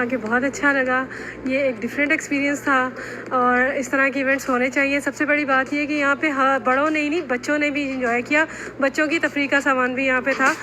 यहाँ के बहुत अच्छा लगा। ये एक डिफरेंट एक्सपीरियंस था और इस तरह के इवेंट्स होने चाहिए। सबसे बड़ी बात ये कि यहाँ पे बड़ों ने ही नहीं, बच्चों ने भी इंजॉय किया। बच्चों की तफरीह का सामान भी यहाँ पे था।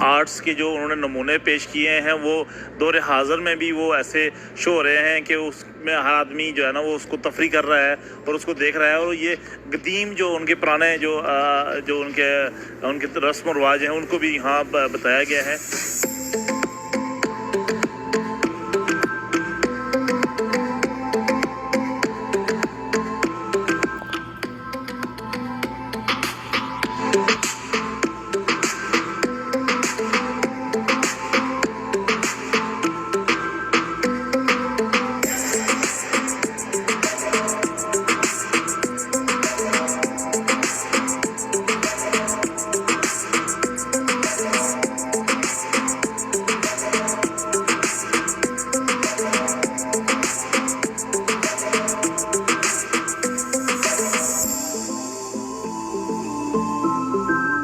आर्ट्स के जो उन्होंने नमूने पेश किए हैं वो दौर हाज़िर में भी वो ऐसे शो हो रहे हैं कि उसमें हर आदमी जो है ना वो उसको तफरी कर रहा है और उसको देख रहा है। और ये कदीम जो उनके पुराने जो उनके रस्म व रवाज हैं उनको भी यहाँ बताया गया है।